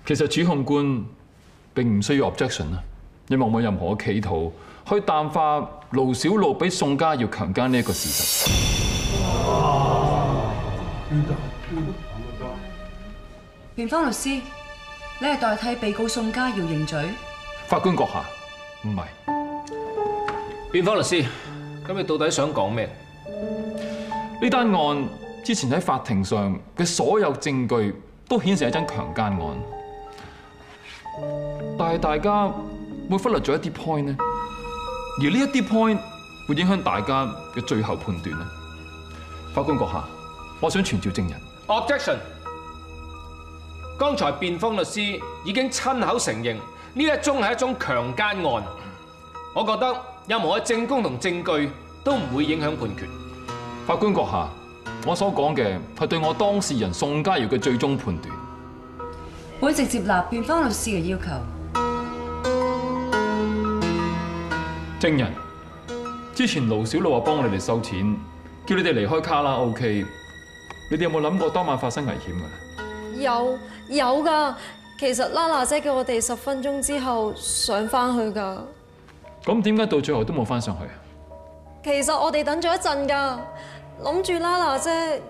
其實主控官並唔需要 objection 啊，因為我冇任何嘅企圖去淡化盧小璐俾宋家耀強姦呢一個事實。辯方律師，你係代替被告宋家耀認罪？法官閣下，唔係。辯方律師，咁你到底想講咩？呢單案之前喺法庭上嘅所有證據都顯示係一宗強姦案。但係大家會忽略咗一啲 point 呢，而呢一啲 point 會影響大家嘅最後判斷呢。法官閣下，我想傳召證人。Objection！ 剛才辯方律師已經親口承認呢一宗係一宗強姦案，我覺得任何嘅證供同證據都唔會影響判決。法官閣下，我所講嘅係對我當事人宋家耀嘅最終判斷。會直接納辯方律師嘅要求。證人，之前盧小璐話幫你哋收錢，叫你哋離開卡拉 OK， 你哋有冇諗過當晚發生危險㗎？有㗎，其實啦啦姐叫我哋10分鐘之後上返去㗎。咁點解到最後都冇返上去啊？其實我哋等咗一陣㗎，諗住啦啦姐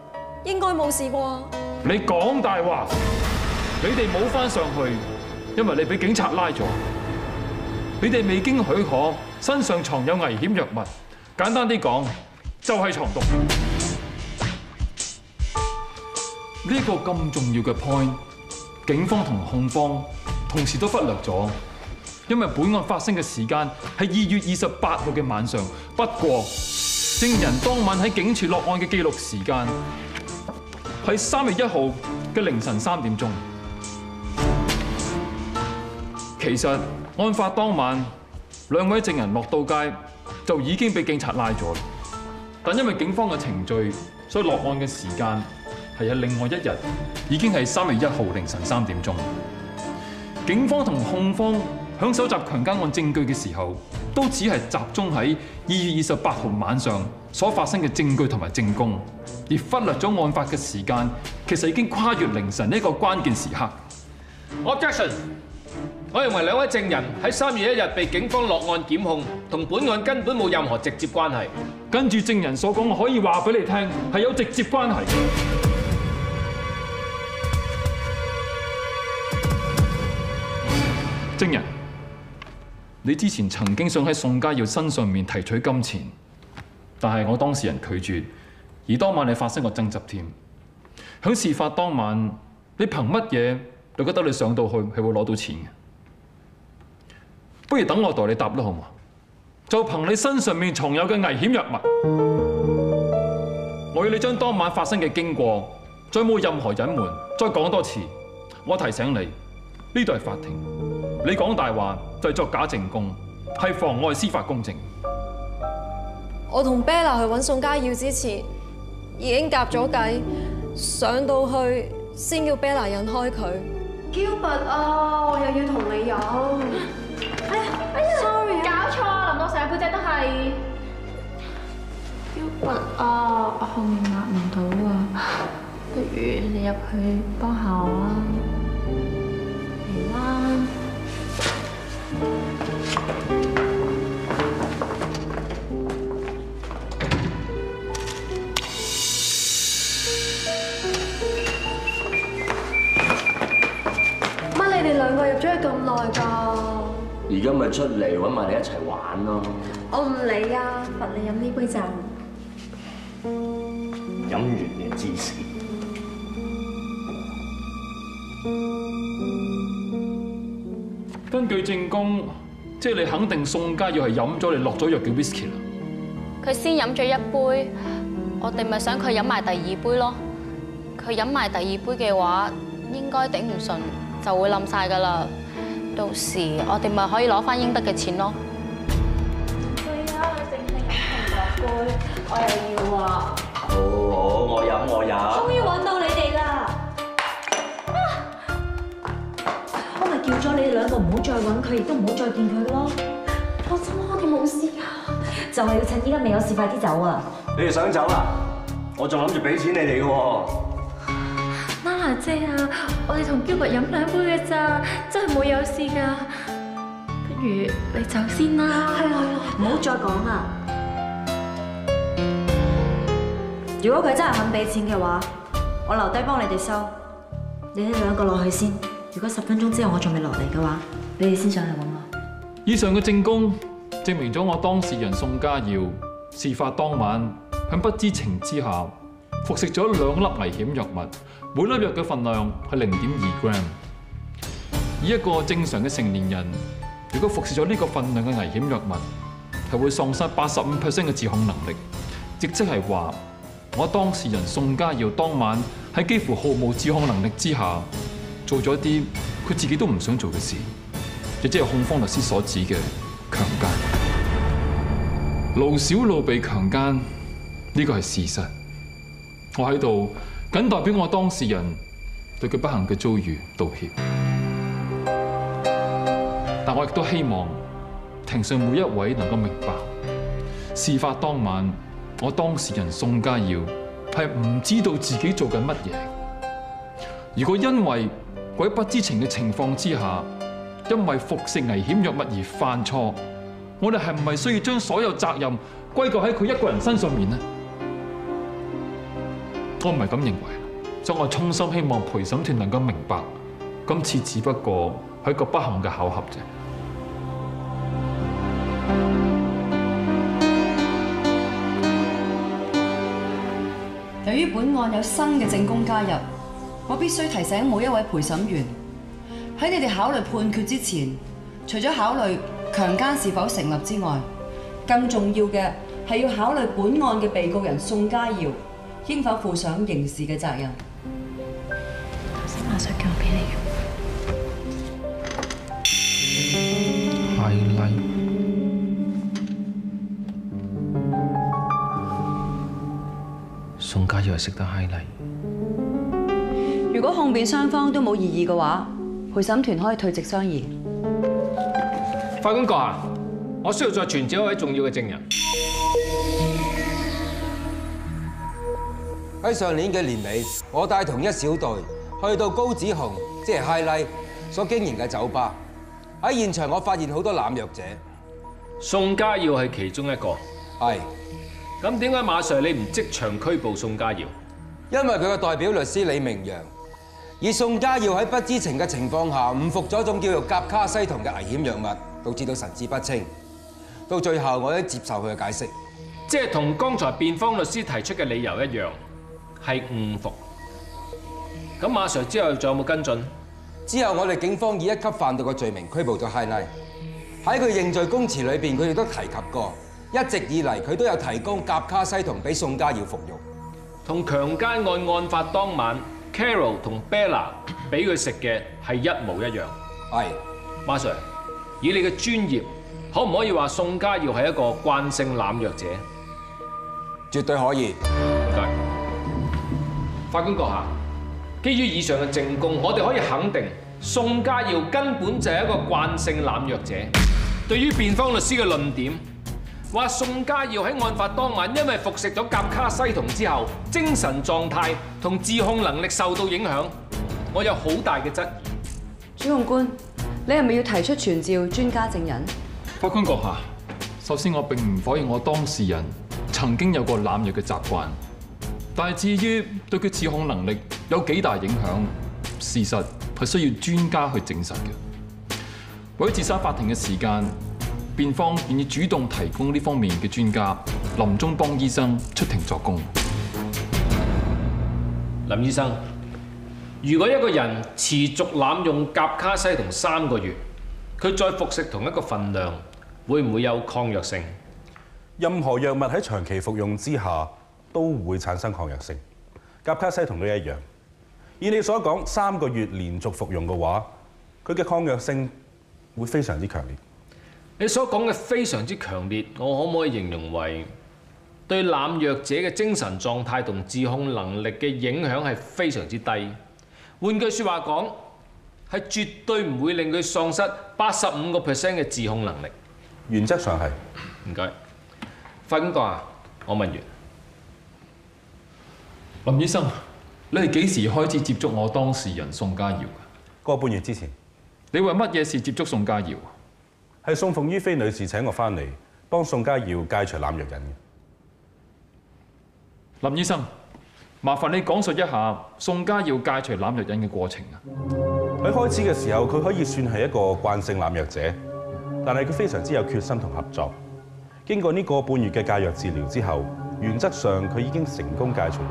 應該冇事啩。你講大話！你哋冇返上去，因為你俾警察拉咗。你哋未經許可，身上藏有危險藥物。簡單啲講，就係藏毒。呢個咁重要嘅 point， 警方同控方同時都忽略咗，因為本案發生嘅時間係2月28號嘅晚上。不過，證人當晚喺警署落案嘅記錄時間係3月1號嘅凌晨3點鐘。其實案發當晚，2位證人落到街就已經被警察拉咗，但因為警方嘅程序，所以落案嘅時間係喺另外一日，已經係3月1號凌晨3點鐘。警方同控方響搜集強姦案證據嘅時候，都只係集中喺2月28號晚上所發生嘅證據同埋證供，而忽略咗案發嘅時間其實已經跨越凌晨呢個關鍵時刻。Objection！ 我認為2位證人喺3月1日被警方落案檢控，同本案根本冇任何直接關係。跟住證人所講，我可以話俾你聽，係有直接關係。證人，你之前曾經想喺宋家耀身上面提取金錢，但係我當事人拒絕，而當晚你發生過爭執添。響事發當晚，你憑乜嘢你覺得你上到去係會攞到錢嘅？不如等我代你答啦，好嘛？就憑你身上面藏有嘅危險藥物，我要你將當晚發生嘅經過，再冇任何隱瞞，再講多次。我提醒你，呢度係法庭，你講大話就係作假證供，係妨礙司法公正。我同 Bella 去揾宋家耀之前，已經夾咗計，上到去先叫 Bella 引開佢。Gilbert 啊，我又要同你飲。哎呀 ，sorry 搞錯啊，淋到成背脊都係。Gilbert 啊，我後面壓唔到啊，不如你入去幫下我啊，嚟啦。乜你哋2個入咗去咁耐㗎？而家咪出嚟揾埋你一齊玩咯！我唔理啊，罰你飲呢杯酒。飲完嘅芝士。根據證供，即係你肯定宋家耀係飲咗你落咗藥嘅 whisky 啦。佢先飲咗1杯，我哋咪想佢飲埋第2杯咯。佢飲埋第2杯嘅話，應該頂唔順就會冧晒㗎啦。到時我哋咪可以攞翻應得嘅錢咯。對啊，淨係飲紅酒杯，我又要啊！好，我飲。終於揾到你哋啦！我咪叫咗你哋2個唔好再揾佢，亦都唔好再見佢咯。放心啦，我哋冇事㗎，就係要趁依家未有事快啲走啊！你哋想走啦？我仲諗住俾錢你哋嘅喎。娜娜姐啊，我哋同 Gilbert 飲2杯嘅咋，真係冇有事㗎。不如你走先啦。係啦，唔好再講啦。如果佢真係肯俾錢嘅話，我留低幫你哋收。你哋2個落去先。如果10分鐘之後我仲未落嚟嘅話，你哋先上嚟揾我。以上嘅證供證明咗我當事人宋家耀事發當晚喺不知情之下服食咗2粒危險藥物，每粒藥嘅份量係0.2 gram。以一個正常嘅成年人，如果服食咗呢個份量嘅危險藥物，係會喪失85% 嘅自控能力，亦即係話我當事人宋家耀當晚喺幾乎毫無自控能力之下，做咗啲佢自己都唔想做嘅事，亦即係控方律師所指嘅強姦。盧小露被強姦，呢個係事實。我喺度僅代表我當事人對佢不幸嘅遭遇道歉，但我亦都希望庭上每一位能夠明白，事發當晚我當事人宋家耀係唔知道自己做緊乜嘢。如果因為喺不知情嘅情況之下，因為服食危險藥物而犯錯，我哋係唔係需要將所有責任歸咎喺佢一個人身上面呢？我唔係咁認為，所以我衷心希望陪審團能夠明白，今次只不過係一個不幸嘅巧合啫。由於本案有新嘅證供加入，我必須提醒每一位陪審員，喺你哋考慮判決之前，除咗考慮強姦是否成立之外，更重要嘅係要考慮本案嘅被告人宋家耀應否負上刑事嘅責任。頭先馬上叫我俾你嘅。highlight。宋家耀係識得 highlight。如果控辯雙方都冇異議嘅話，陪審團可以退席商議。法官閣下，我需要再傳召一位重要嘅證人。喺上年嘅年尾，我帶同一小隊去到高子雄即係 highlight 所經營嘅酒吧。喺現場，我發現好多濫藥者。宋家耀係其中一個。係。咁點解馬 Sir 你唔即場拘捕宋家耀？因為佢嘅代表律師李明陽以宋家耀喺不知情嘅情況下誤服咗一種叫做甲卡西酮嘅危險藥物，導致到神志不清。到最後，我都接受佢嘅解釋，即係同剛才辯方律師提出嘅理由一樣，係誤服。咁馬 Sir 之後仲有冇跟進？之後我哋警方以1級販毒嘅罪名拘捕咗 highlight。喺佢認罪供詞裏邊，佢亦都提及過，一直以嚟佢都有提供甲卡西酮俾宋家耀服用。同強姦案發當晚 ，Carol 同 Bella 俾佢食嘅係一模一樣。係，馬 Sir， 以你嘅專業，可唔可以話宋家耀係一個慣性濫藥者？絕對可以。唔該。法官閣下，基於以上嘅證供，我哋可以肯定宋家耀根本就係一個慣性濫藥者。對於辯方律師嘅論點，話宋家耀喺案發當晚因為服食咗甲卡西酮之後，精神狀態同自控能力受到影響，我有好大嘅質疑。主控官，你係咪要提出傳召專家證人？法官閣下，首先我並唔否認我當事人曾經有過濫藥嘅習慣，但係至於對佢自控能力有幾大影響，事實係需要專家去證實嘅。為咗節省法庭嘅時間，辯方願意主動提供呢方面嘅專家林中邦醫生出庭作供。林醫生，如果一個人持續濫用甲卡西酮3個月，佢再服食同一個份量，會唔會有抗藥性？任何藥物喺長期服用之下都會產生抗藥性，甲卡西酮都一樣。以你所講3個月連續服用嘅話，佢嘅抗藥性會非常之強烈。你所講嘅非常之強烈，我可唔可以形容為對濫藥者嘅精神狀態同自控能力嘅影響係非常之低？換句説話講，係絕對唔會令佢喪失85% 嘅自控能力。原則上係。唔該，法官閣下，我問完。林醫生，你係幾時開始接觸我當事人宋家瑤嘅？個半月之前。你為乜嘢事接觸宋家瑤？係宋鳳於飛女士請我翻嚟幫宋家瑤戒除濫藥癮嘅。林醫生，麻煩你講述一下宋家瑤戒除濫藥癮嘅過程啊！喺開始嘅時候，佢可以算係一個慣性濫藥者，但係佢非常之有決心同合作。經過呢個半月嘅戒藥治療之後，原則上佢已經成功戒除藥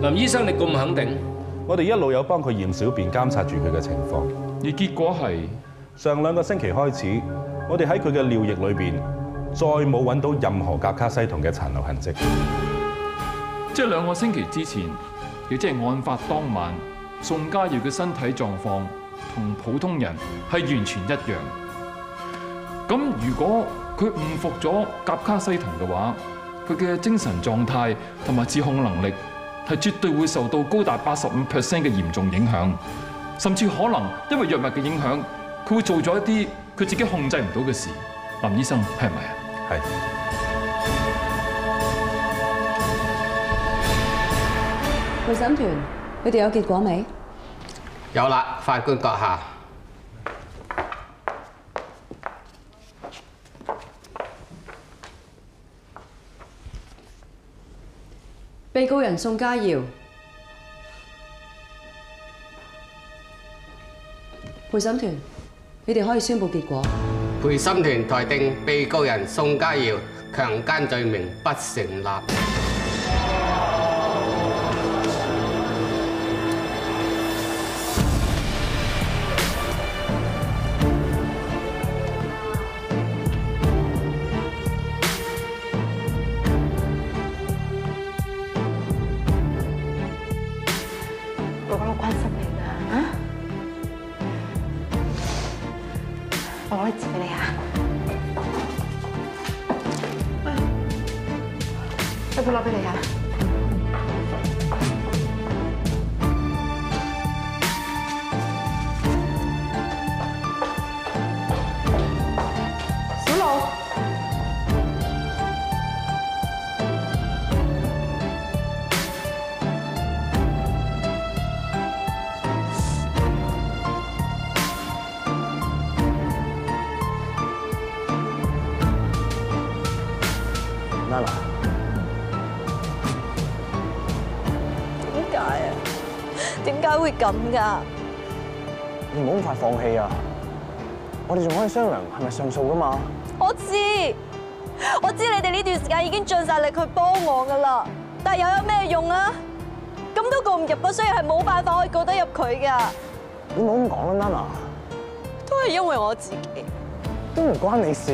癮。林醫生，你咁肯定？我哋一路有幫佢驗小便，監察住佢嘅情況。而結果係上2個星期開始，我哋喺佢嘅尿液裏邊再冇揾到任何甲卡西酮嘅殘留痕跡。即係2個星期之前，亦即係案發當晚，宋家瑤嘅身體狀況同普通人係完全一樣。咁如果佢誤服咗甲卡西酮嘅話，佢嘅精神狀態同埋自控能力係絕對會受到高達85% 嘅嚴重影響，甚至可能因為藥物嘅影響，佢會做咗一啲佢自己控制唔到嘅事。林醫生係咪啊？係。陪審團，你哋有結果未？有啦，法官閣下。被告人宋家瑤，陪審團，你哋可以宣佈結果。陪審團裁定被告人宋家瑤強姦罪名不成立。我關心你㗎嚇，我攞啲紙俾你嚇。有冇攞俾你啊？小路。Nana， 點解啊？點解會咁㗎？你唔好咁快放棄啊！我哋仲可以商量係咪上訴㗎嘛？我知你哋呢段時間已經盡晒力去幫我㗎啦，但係又有咩用啊？咁都告唔入啊，雖然係冇辦法可以告得入佢㗎。你唔好咁講啦 ，Nana。都係因為我自己，都唔關你事。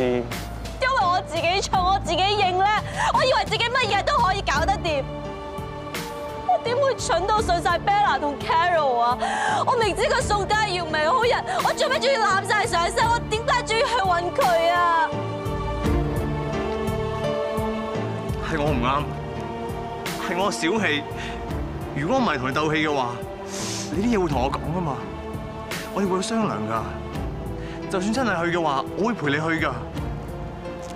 因為我自己錯，我自己認叻，我以為自己乜嘢都可以搞得掂。我點會蠢到信晒 Bella 同 Carol 啊？我明知個宋家瑤唔係好人，我做咩仲要攬晒上身？我點解仲要去揾佢啊？係我唔啱，係我小氣。如果我唔係同你鬥氣嘅話，你啲嘢會同我講㗎嘛？我哋會商量㗎。就算真係去嘅話，我會陪你去㗎。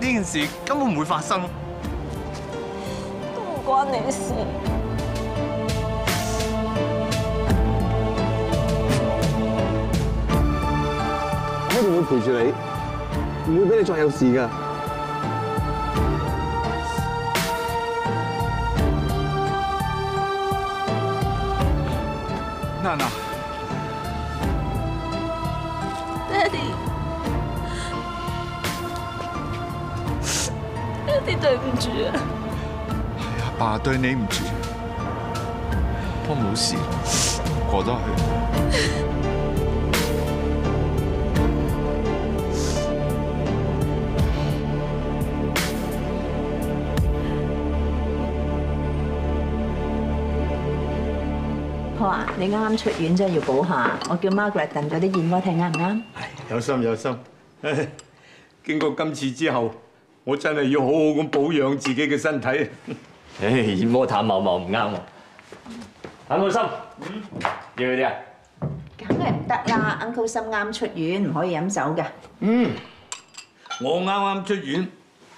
呢件事根本唔會發生，都唔關你事。我一定會陪住你，唔會俾你再有事㗎。Nana， Daddy，對唔住啊！係阿爸對你唔住，不過冇事，過得去。好啊，你啱啱出院真係要補下，我叫 Margaret 燉咗啲燕窩睇啱唔啱？有心有心。經過今次之後，我真係要好好咁保養自己嘅身體。燕窩淡茂茂唔啱喎。譚老心，要佢啲啊？梗係唔得啦 ，Uncle 心啱出院，唔可以飲酒㗎。我啱啱出院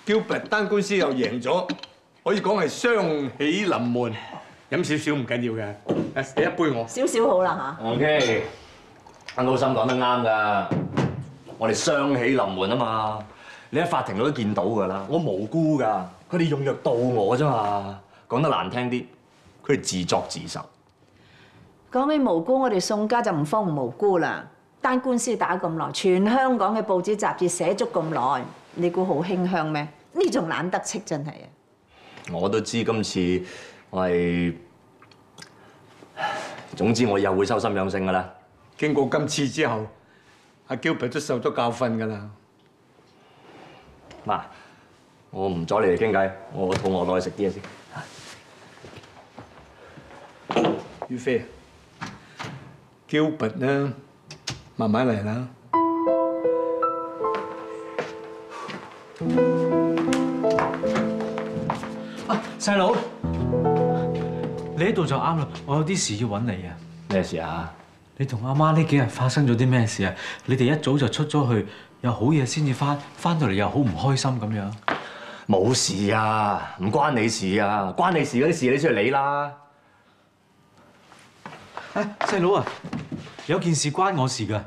，Gilbert 單官司又贏咗，可以講係雙喜臨門。飲少少唔緊要嘅，俾一杯我。少少好啦嚇。 OK， 阿高心講得啱㗎，我哋雙喜臨門啊嘛！你喺法庭度都見到㗎啦，我無辜㗎，佢哋用藥到我啫嘛。講得難聽啲，佢哋自作自受。講起無辜，我哋宋家就唔方無辜啦。單官司打咁耐，全香港嘅報紙雜誌寫足咁耐，你估好馨香咩？呢仲懶得戚真係啊！我都知今次我係，總之我以後會收心養性㗎啦。經過今次之後，阿 Gilbert 都受咗教訓㗎啦。嗱，我唔阻你哋傾偈，我肚餓落去食啲嘢先。於飛 ，Gilbert 呢，慢慢嚟啦。細佬，你喺度就啱啦，我有啲事要揾你啊。咩事啊？你同阿媽呢幾日發生咗啲咩事啊？你哋一早就出咗去，有好嘢先至翻到嚟又好唔開心咁樣。冇事啊，唔關你事啊，關你事嗰啲事你出去理啦。細佬啊，有件事關我事㗎。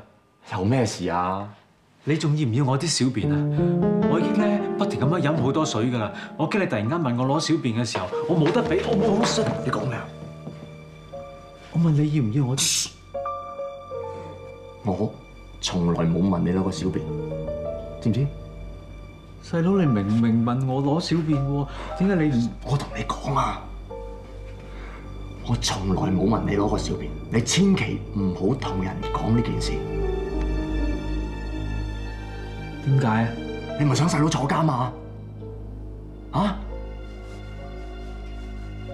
有咩事啊？你仲要唔要我啲小便啊？我已經咧不停咁樣飲好多水㗎啦。我驚你突然間問我攞小便嘅時候，我冇得俾，我冇好信。你講咩啊？我問你要唔要我啲？我從來冇問你攞過小便，知唔知？細佬，你明明問我攞小便喎，點解你唔？我同你講啊，我從來冇問你攞過小便，你千祈唔好同人講呢件事。點解啊？你咪想細佬坐監嘛？啊？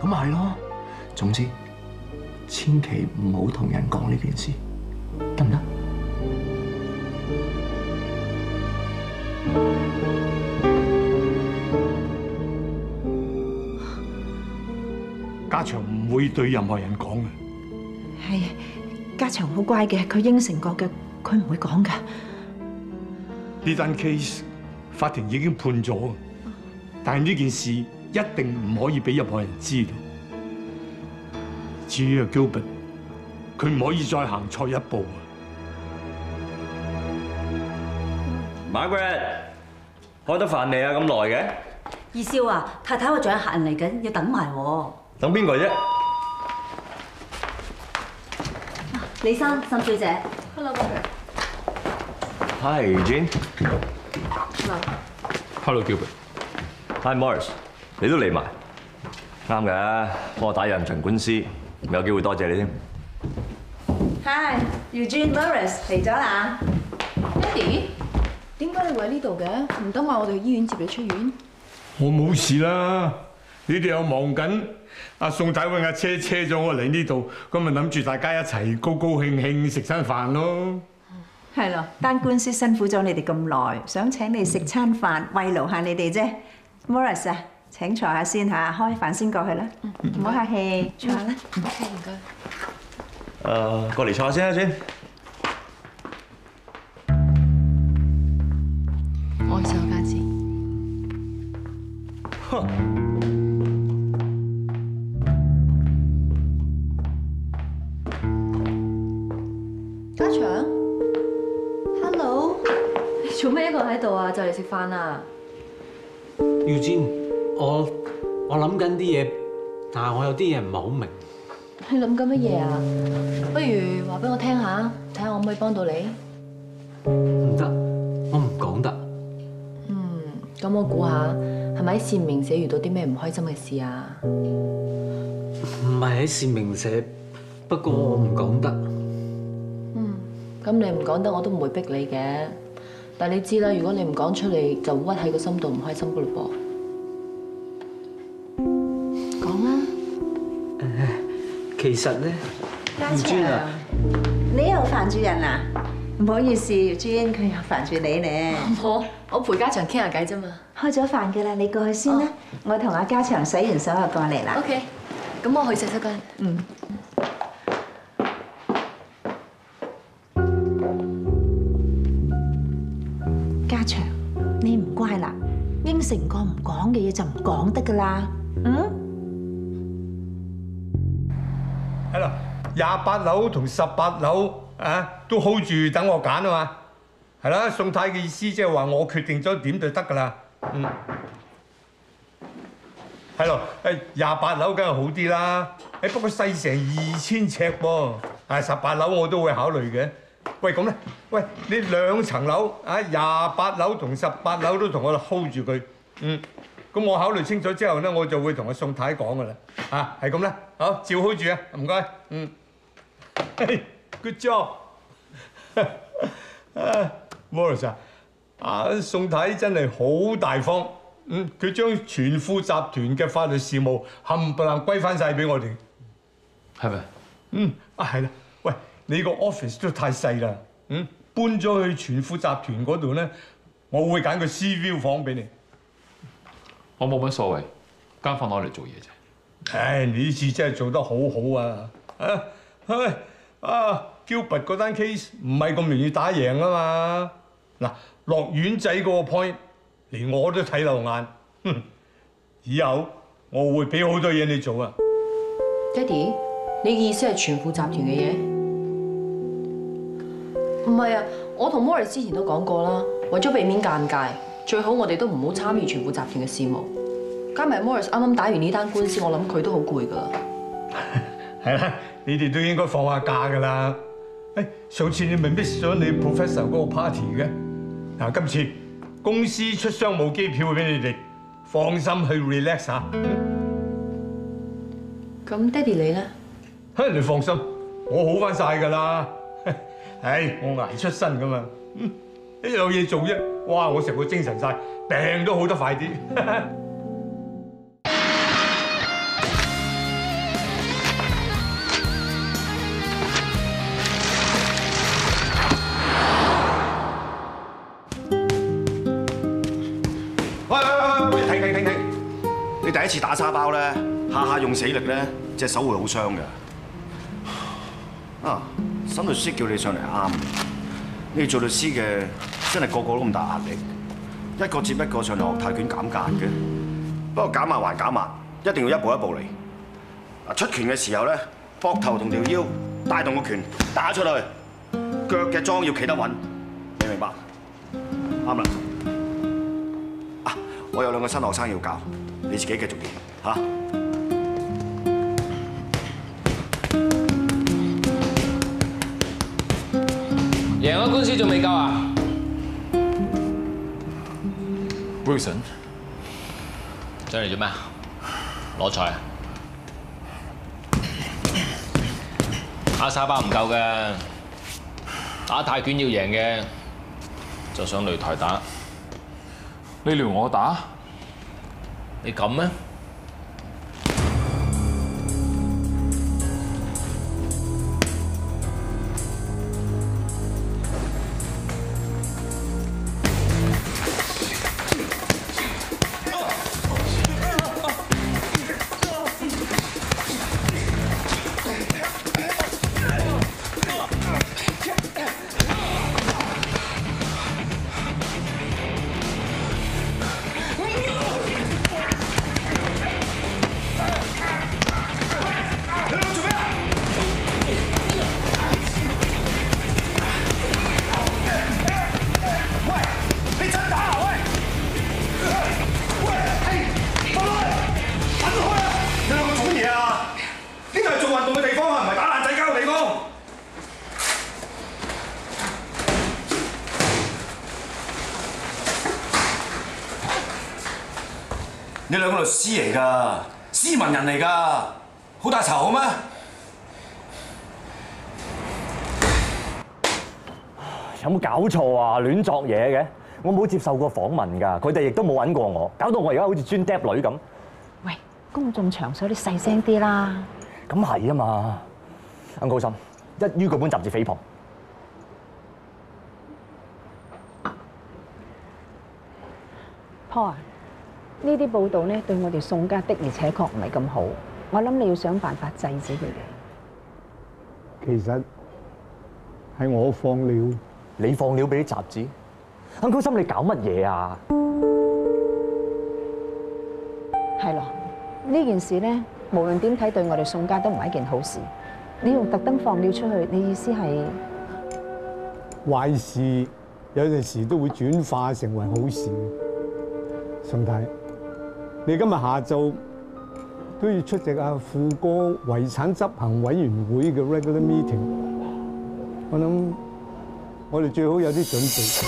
咁咪係咯。總之，千祈唔好同人講呢件事，得唔得？家祥唔會對任何人講嘅。係，家祥好乖嘅，佢應承過嘅，佢唔會講㗎。呢單 case 法庭已經判咗，但係呢件事一定唔可以俾任何人知道。至於阿 Gilbert，佢唔可以再行錯一步啊 ！Margaret， 開得飯未啊？咁耐嘅？二少啊，太太話仲有客人嚟緊，要等埋喎。等邊個啫？李生，沈小姐。Hello。Hi Eugene。Hello Gilbert。Hi Morris， 你都嚟埋，啱嘅，幫我打人場官司，有機會多謝你添。Hi，Eugene Morris 嚟咗啦。Daddy， 點解你會喺呢度嘅？唔等話我哋去醫院接你出院？我冇事啦，你哋又忙緊。阿宋太揾架車咗我嚟呢度，咁咪諗住大家一齊高高興興食餐飯咯。係咯，單官司辛苦咗你哋咁耐，想請你食餐飯慰勞下你哋啫。Morris 啊，請坐下先嚇，開飯先過去啦。唔好客氣，坐下啦。OK，唔該。過嚟坐下先啊，先。我去洗手間先。家祥 ，Hello， 你做咩一個喺度啊？就嚟食飯啦。Eugene， 我諗緊啲嘢，但係我有啲嘢唔係好明。你諗緊乜嘢啊？不如話俾我聽下，睇下我可唔可以幫到你。唔得，我唔講得。咁我估下，係咪喺善明社遇到啲咩唔開心嘅事啊？唔係喺善明社，不過我唔講得。咁你唔講得，我都唔會逼你嘅。但係你知啦，如果你唔講出嚟，就屈喺個心度唔開心噶嘞噃。講啦。其實咧，家祥，你又煩住人啊？唔好意思，Eugene佢又煩住你咧。我陪家祥傾下偈啫嘛。開咗飯嘅啦，你過去先啦。我同阿家祥洗完手就過嚟啦。OK，咁我去洗手間。家祥，你乖啦，應承過唔講嘅嘢就唔講得噶啦。係啦，28樓同18樓啊，都 hold 住等我揀啊嘛。係啦，宋太嘅意思即係話我決定咗點就得噶啦。係咯，28樓梗係好啲啦。不過細成2000尺喎。18樓我都會考慮嘅。喂，咁咧，喂，你2層樓啊，28樓同18樓都同我 hold 住佢。咁我考慮清楚之後咧，我就會同阿宋太講噶啦。係咁啦，好，照 hold 住啊，唔該。Good job。Morris 宋太真係好大方。佢將全富集團嘅法律事務冚唪唥歸翻晒俾我哋。係咪？係啦。喂，你個 office 都太細啦。搬咗去全富集團嗰度咧，我會揀個 sea view 房俾你。我冇乜所謂，間房攞嚟做嘢啫。你呢次真係做得好好啊！Gilbert 嗰單 case 唔係咁容易打贏啊嘛。嗱，落丸仔嗰個 point，連我都睇漏眼。以後我會俾好多嘢你做啊。爹哋，你嘅意思係全富集團嘅嘢？唔係啊，我同 Morris 之前都講過啦，為咗避免尷尬，最好我哋都唔好參與全富集團嘅事務。加埋 Morris 啱啱打完呢單官司，我諗佢都好攰㗎。係啦，你哋都應該放下假㗎啦。上次你咪 miss 咗你 professor 嗰個 party 嘅。今次公司出商務機票俾你哋，放心去 relax 下。咁爹哋你咧？你放心，我好翻晒㗎啦。我捱出身㗎嘛。一有嘢做啫，哇！我成個精神晒，病都好得快啲。喂，停！你第一次打沙包咧，下下用死力咧，隻手會好傷㗎。沈律師叫你上嚟啱，你哋做律師嘅真係個個都咁大壓力，一個接一個上嚟學泰拳減壓嘅。不過減壓還減壓，一定要一步一步嚟。出拳嘅時候咧，膊頭同條腰帶動個拳打出去，腳嘅樁要企得穩，你明白？啱啦。我有2個新學生要教，你自己繼續練嚇。贏咗官司仲未夠啊 ？Wilson， 上嚟做咩？攞彩啊！打沙包唔夠嘅，打泰拳要贏嘅，就上擂台打。你撩我打？你咁咩？你2個律師嚟㗎，斯文人嚟㗎，好大仇好咩？有冇搞錯啊？亂作嘢嘅，我冇接受過訪問㗎，佢哋亦都冇揾過我，搞到我而家好似專嗒女咁。喂，公眾場所你細聲啲啦。咁係啊嘛，阿高森，一於嗰本雜誌誹謗。Paul，呢啲報導咧對我哋宋家的而且確唔係咁好，我諗你要想辦法制止佢哋。其實係我放料，你放料俾啲雜誌？阿高森，你搞乜嘢啊？呢件事咧，無論點睇對我哋宋家都唔係一件好事。你用特登放料出去，你意思係壞事有陣時都會轉化成為好事。宋太，你今日下晝都要出席阿富哥遺產執行委員會嘅 regular meeting， 我諗我哋最好有啲準備。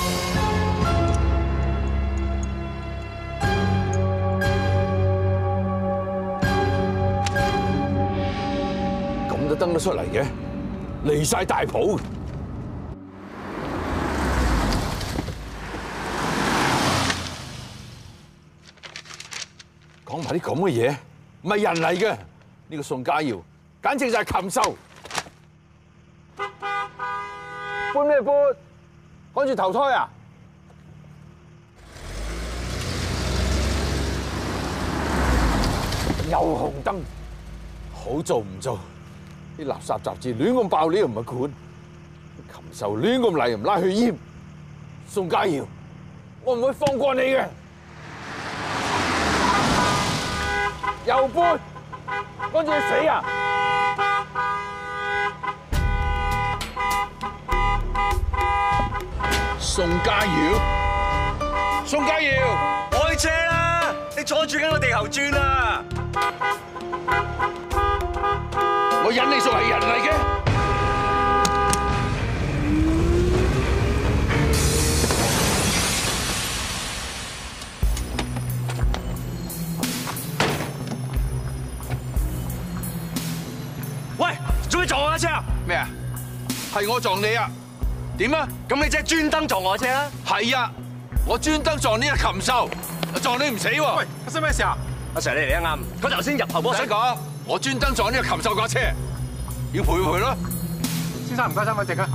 咁都登得出嚟嘅，離晒大譜。講埋啲咁嘅嘢，唔係人嚟嘅。呢個宋家耀，簡直就係禽獸。搬咩搬？趕住投胎啊！又紅燈，好做唔做？啲垃圾雜誌亂咁爆料唔係管，禽獸亂咁嚟唔拉去閹。宋家耀，我唔會放過你嘅。又搬，趕住去死啊！宋家耀，宋家耀，開車啦！你阻住緊個地球轉啊！我引你數係人嚟嘅。喂，做咩撞我架車啊？咩啊？係我撞你啊？點啊？咁你即係專登撞我車啦？係啊，我專登撞呢隻禽獸，撞你唔死喎。喂，發生咩事啊？阿 Sir 你嚟得啱，佢頭先入後波。唔使講，我專登撞呢隻禽獸架車，要賠賠咯。先生唔該3位席啊。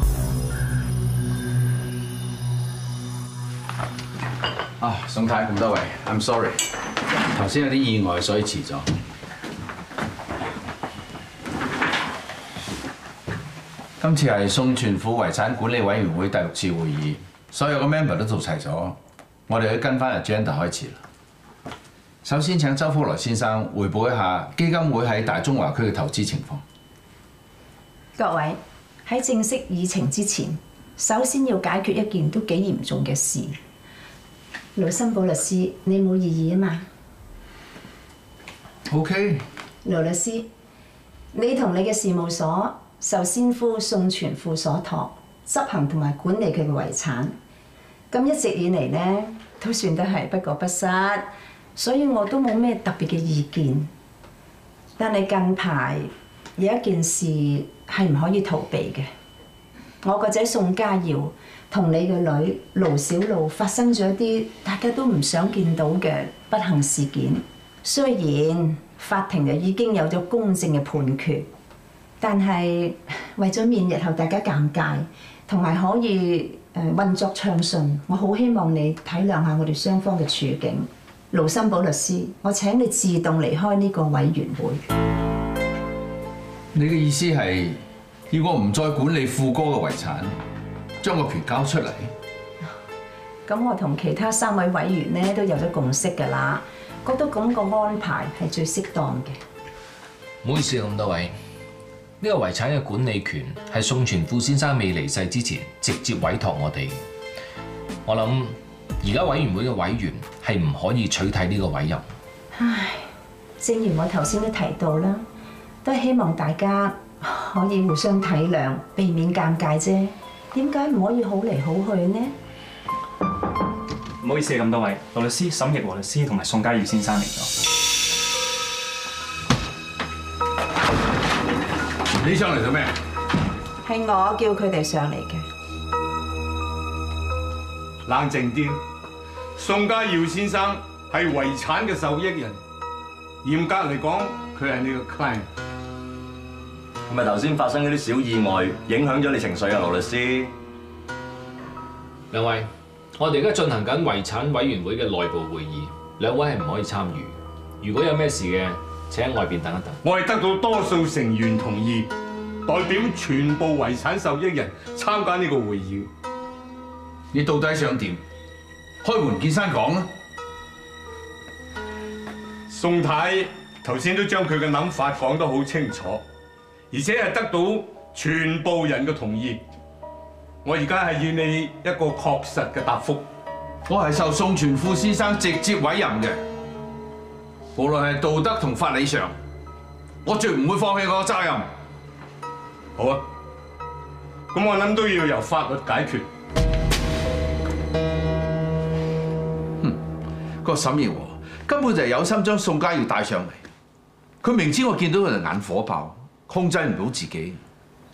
啊，宋太咁多位 ，I'm sorry， 頭先有啲意外，所以遲咗。今次係宋全府遺產管理委員會第6次會議，所有個 member 都做齊咗，我哋要跟翻 agenda 開始啦。首先請周福來先生匯報一下基金會喺大中華區嘅投資情況。各位喺正式議程之前，首先要解決一件都幾嚴重嘅事。盧森堡律師，你冇異議啊嘛 ？OK。盧律師，你同你嘅事務所受先夫宋全富所託，執行同埋管理佢嘅遺產。咁一直以嚟咧，都算得係不過不失，所以我都冇咩特別嘅意見。但係近排有一件事係唔可以逃避嘅。我個仔宋家耀同你嘅女盧小露發生咗一啲大家都唔想見到嘅不幸事件。雖然法庭就已經有咗公正嘅判決，但係為咗免日後大家尷尬，同埋可以運作暢順，我好希望你體諒下我哋雙方嘅處境。盧森堡律師，我請你自動離開呢個委員會。你嘅意思係要我唔再管理富哥嘅遺產，將個權交出嚟？咁我同其他3位委員咧都有咗共識㗎啦，覺得咁個安排係最適當嘅。唔好意思咁多位，呢個遺產嘅管理權係宋全富先生未離世之前直接委託我哋。我諗而家委員會嘅委員係唔可以取締呢個委任。唉，正如我頭先都提到啦，都係希望大家可以互相體諒，避免尷尬啫。點解唔可以好嚟好去呢？唔好意思咁多位，盧律師、沈奕和律師同埋宋家耀先生嚟咗。你上嚟做咩？係我叫佢哋上嚟嘅。冷靜啲，宋家耀先生係遺產嘅受益人，嚴格嚟講，佢係你個 client。係咪頭先發生嗰啲小意外影響咗你情緒啊，盧律師？兩位，我哋而家進行緊遺產委員會嘅內部會議，兩位係唔可以參與。如果有咩事嘅，請喺外邊等一等。我係得到多數成員同意，代表全部遺產受益人參加呢個會議。你到底想點？開門見山講啊！宋太頭先都將佢嘅諗法講得好清楚，而且係得到全部人嘅同意。我而家係要你一個確實嘅答覆。我係受宋全富先生直接委任嘅，無論係道德同法理上，我絕唔會放棄我嘅責任。好啊，咁我諗都要由法律解決。個沈奕和根本就係有心將宋家耀帶上嚟，佢明知我見到佢就眼火爆，控制唔到自己。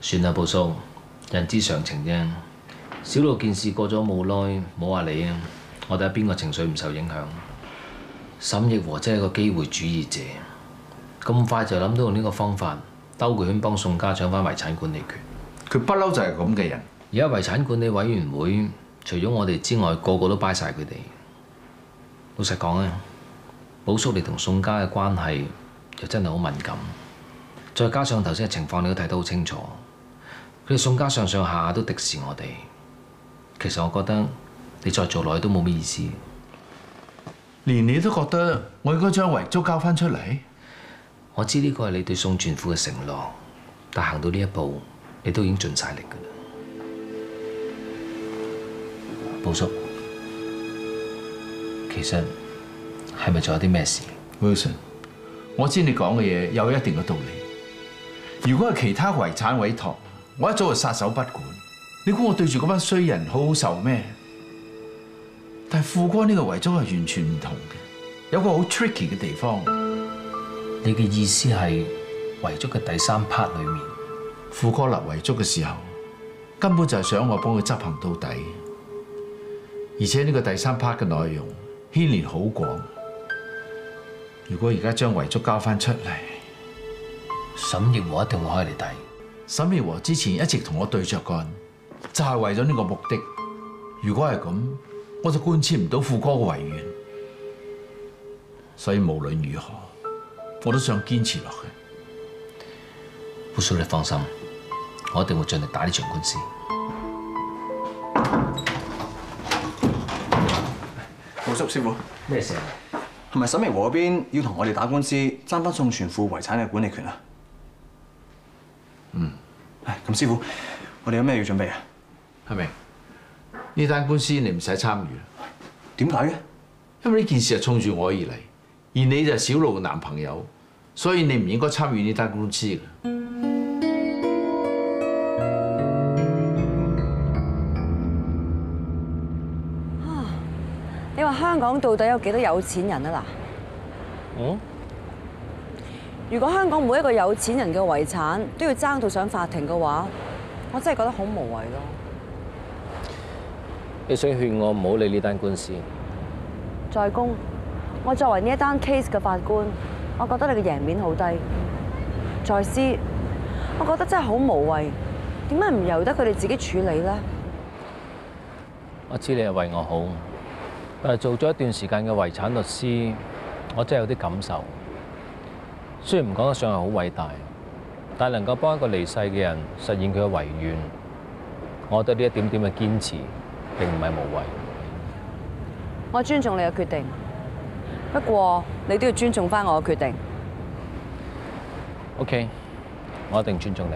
算啦，寶叔，人之常情啫。小路件事過咗冇耐，冇話你啊，我睇下邊個情緒唔受影響。沈奕和真係個機會主義者，咁快就諗到用呢個方法兜個圈幫宋家搶翻遺產管理權。佢不嬲就係咁嘅人。而家遺產管理委員會除咗我哋之外，個個都拜晒佢哋。老實講啊，寶叔你同宋家嘅關係又真係好敏感，再加上頭先嘅情況你都睇得好清楚，佢哋宋家上上下下都敵視我哋。其實我覺得你再做落去都冇咩意思。連你都覺得我應該將遺囑交翻出嚟？我知呢個係你對宋全富嘅承諾，但行到呢一步，你都已經盡晒力㗎啦。寶叔，其實係咪仲有啲咩事 ？Wilson， 我知你講嘅嘢有一定嘅道理。如果係其他遺產委託，我一早就撒手不管。你估我對住嗰班衰人好好受咩？但係富哥呢個遺囑係完全唔同嘅，有個好 tricky 嘅地方。你嘅意思係遺囑嘅第3 part 裏面，富哥立遺囑嘅時候，根本就係想我幫佢執行到底。而且呢個第3 part 嘅內容牽連好廣。如果而家將遺囑交翻出嚟，沈奕和一定會開你底。沈奕和之前一直同我對着幹，就係為咗呢個目的。如果係咁，我就貫徹唔到富哥嘅遺願。所以無論如何，我都想堅持落去。寶叔你放心，我一定會盡力打呢場官司。寶叔師傅，咩事啊？係咪沈奕和嗰邊要同我哋打官司，爭翻宋全富遺產嘅管理權啊？咁師傅，我哋有咩要準備啊？係咪？呢單官司你唔使參與。點解嘅？因為呢件事係衝住我而嚟，而你就係小路嘅男朋友，所以你唔應該參與呢單官司嘅。你話香港到底有幾多有錢人啊？嗱，如果香港每一個有錢人嘅遺產都要爭到上法庭嘅話，我真係覺得好無謂咯。你想勸我唔好理呢單官司？在公，我作為呢一單 case 嘅法官，我覺得你嘅贏面好低。在私，我覺得真係好無謂。點解唔由得佢哋自己處理咧？我知你係為我好，但係做咗一段時間嘅遺產律師，我真係有啲感受。雖然唔講得上係好偉大，但係能夠幫一個離世嘅人實現佢嘅遺願，我覺得呢一點點嘅堅持並唔係無謂。我尊重你嘅決定，不過你都要尊重翻我嘅決定。OK， 我一定尊重你。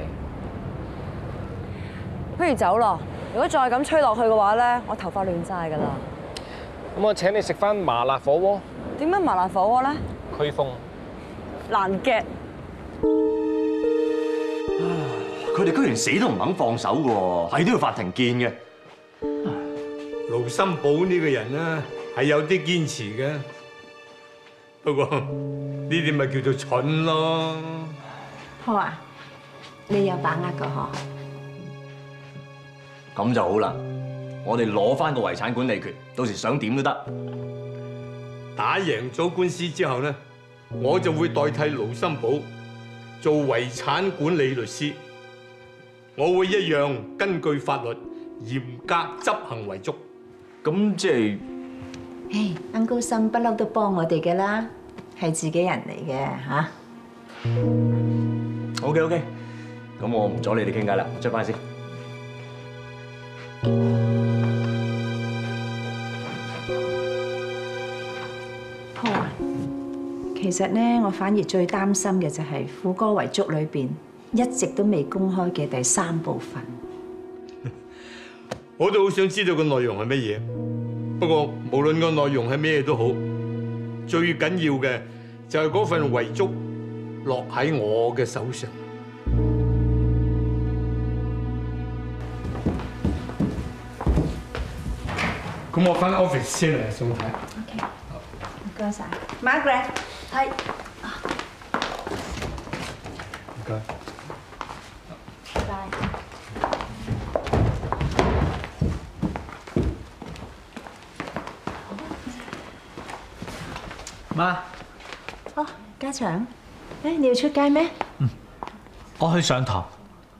不如走咯！如果再咁吹落去嘅話咧，我頭髮亂晒㗎啦。咁我請你食翻麻辣火鍋。點解麻辣火鍋咧？驅風。難嘅。佢哋居然死都唔肯放手喎，係都要法庭見嘅。盧森堡呢個人啊，係有啲堅持嘅，不過呢啲咪叫做蠢咯。好啊，你有把握㗎嗬？咁就好啦，我哋攞翻個遺產管理權，到時想點都得。打贏咗官司之後呢，我就會代替盧森堡做遺產管理律師，我會一樣根據法律嚴格執行遺囑。咁即係，Uncle Sam不嬲都幫我哋嘅啦，係自己人嚟嘅嚇。OK， 咁我唔阻你哋傾偈啦，出翻先。好啊，企其實咧，我反而最擔心嘅就係副歌遺囑裏邊一直都未公開嘅第3部分。我都好想知道個內容係乜嘢，不過無論個內容係咩都好，最緊要嘅就係嗰份遺囑落喺我嘅手上。咁我翻 office 先嚟，宋太。OK， 唔該晒。Margaret， 係。唔該。拜拜。媽，哦，家祥，誒，你要出街咩？我去上堂，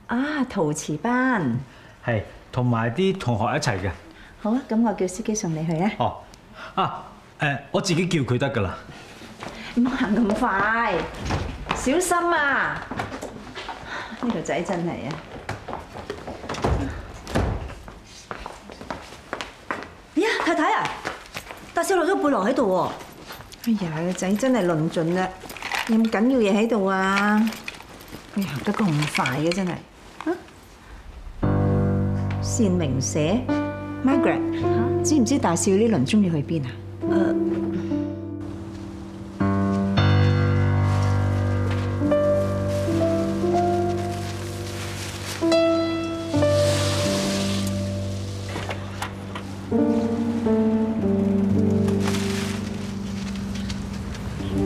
啊，陶瓷班。係同埋啲同學一齊嘅。好啊，咁我叫司機送你去啊。哦，我自己叫佢得㗎啦。唔好行咁快，小心啊！呢個仔真係啊！呀，太太啊，大少落咗背囊喺度喎。哎呀，個仔真係論盡啦，有冇緊要嘢喺度啊？佢行得咁快嘅真係。善明社 ，Margaret， 知唔知大少呢輪中意去邊啊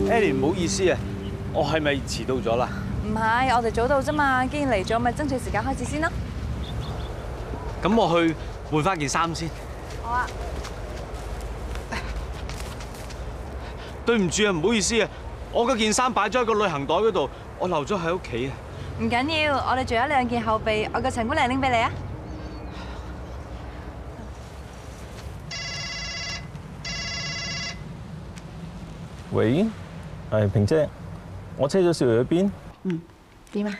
？Ellie， 唔好意思啊，我係咪遲到咗啦？唔係，我哋早到啫嘛。既然嚟咗，咪爭取時間開始先咯。咁我去換翻件衫先。好啊。對唔住啊，唔好意思啊，我嗰件衫擺咗喺個旅行袋嗰度，我留咗喺屋企啊。唔緊要，我哋仲有2件後備，我個陳姑娘拎俾你啊。喂，係平姐，我車咗少爺去邊？點啊？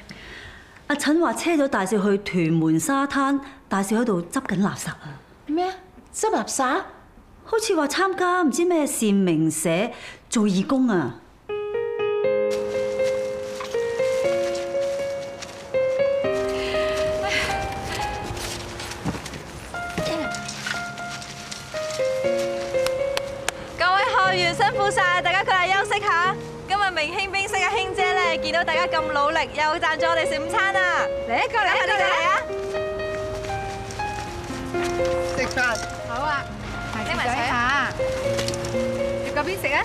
阿陳話車咗大少去屯門沙灘，大少喺度執緊垃圾啊！咩？執垃圾？好似話參加唔知咩善明社做義工啊！各位學員辛苦晒，大家過嚟休息下。今日明興冰室嘅興姐咧，見到大家咁努力，又贊助我哋食午餐啊！嚟一個嚟，快啲嚟啊！食飯好啊，拎埋水下，你嗰邊食啊？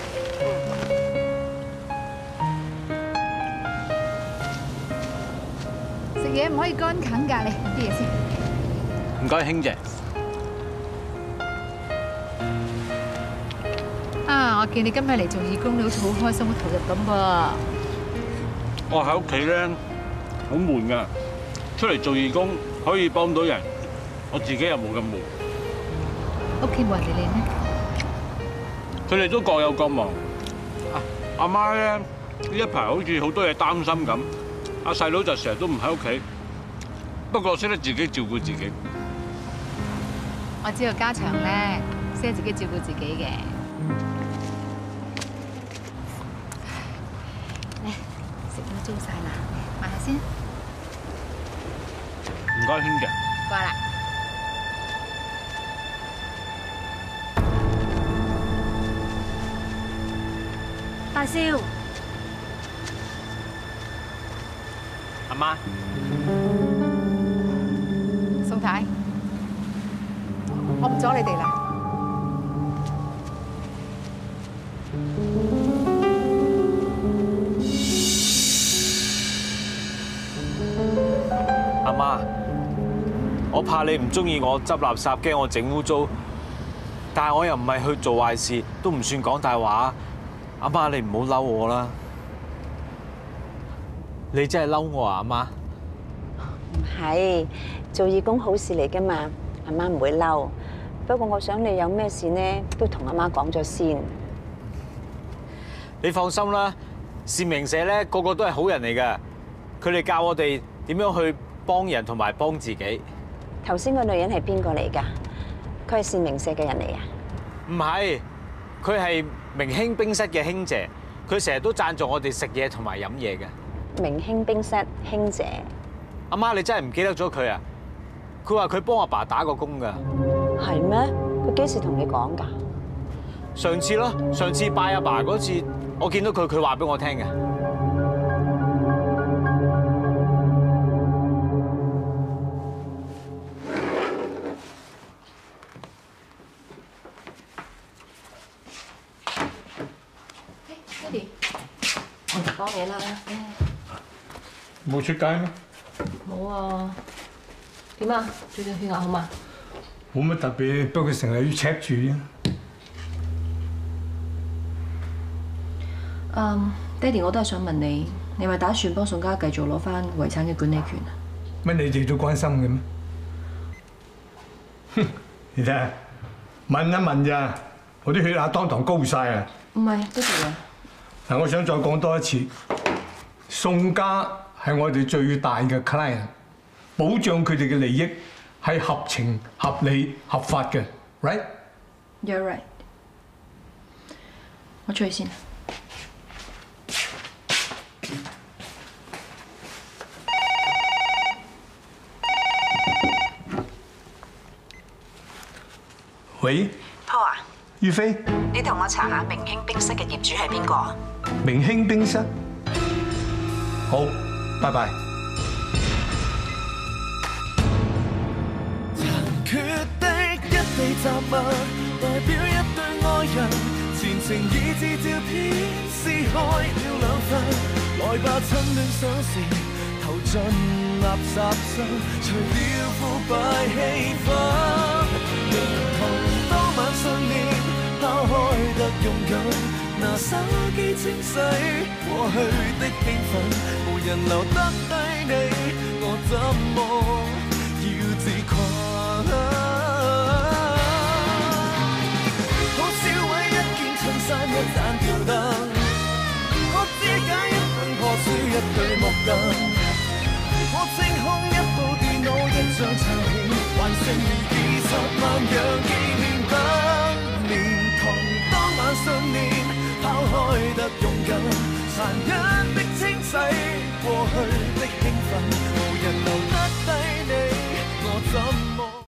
食嘢唔可以乾啃㗎，你飲啲嘢先。唔該，興姐。啊！我見你今日嚟做義工，你好似好開心、好投入咁噃。我喺屋企咧好悶㗎，出嚟做義工可以幫到人，我自己又冇咁悶。屋企冇人理你咩？佢哋都各有各忙。阿媽咧呢一排好似好多嘢擔心咁，阿細佬就成日都唔喺屋企，不過識得自己照顧自己。我知道家祥咧識得自己照顧自己嘅。食到糟晒啦，買下先。唔該，兄姐。過啦。大少，阿媽，宋太，我唔阻你哋啦。阿媽，我怕你唔中意我執垃圾，驚我整污糟，但係我又唔係去做壞事，都唔算講大話。阿媽，你唔好嬲我啦！你真係嬲我啊，阿媽？唔係，做義工好事嚟㗎嘛，阿媽唔會嬲。不過我想你有咩事呢，都同阿媽講咗先。你放心啦，善明社咧個個都係好人嚟㗎，佢哋教我哋點樣去幫人同埋幫自己。頭先個女人係邊個嚟㗎？佢係善明社嘅人嚟啊？唔係，佢係明興冰室嘅興姐，佢成日都贊助我哋食嘢同埋飲嘢嘅。明興冰室興姐，阿媽，你真係唔記得咗佢啊？佢話佢幫阿爸打過工㗎。係咩？佢幾時同你講㗎？上次咯，上次拜阿爸嗰次，我見到佢，佢話俾我聽嘅。爹哋，我嚟幫你啦。冇出街咩？冇啊。點啊？最近血壓好嘛？冇乜特別，不過成日要 check 住啫。爹哋，我都係想問你，你咪打算幫宋家繼續攞翻遺產嘅管理權啊？乜你哋都關心嘅咩？哼！你睇下，問一問咋？我啲血壓當堂高晒啊！唔係，爹哋啊。嗱，我想再講多一次，宋家係我哋最大嘅 client， 保障佢哋嘅利益係合情、合理、合法嘅 ，right？You're right。我出去先。喂 ，Paul 啊，于飛，你同我查下明興冰室嘅業主係邊個？明興冰室，好，拜拜。殘缺的一地雜物，代表一對愛人，前程已自照片撕開了兩份，來吧趁亂想時，投進垃圾箱，除了腐敗氣氛。當晚信念拋開得勇敢，拿手機清洗過去的興奮，無人留得低你，我怎麼要自誇？好燒毀一件襯衫，一盞吊燈，我肢解一本破書，一對木凳，我清空一部電腦，一張唱片，還剩20萬樣紀念品，連同當晚信念拋開得勇敢，殘忍的清洗過去。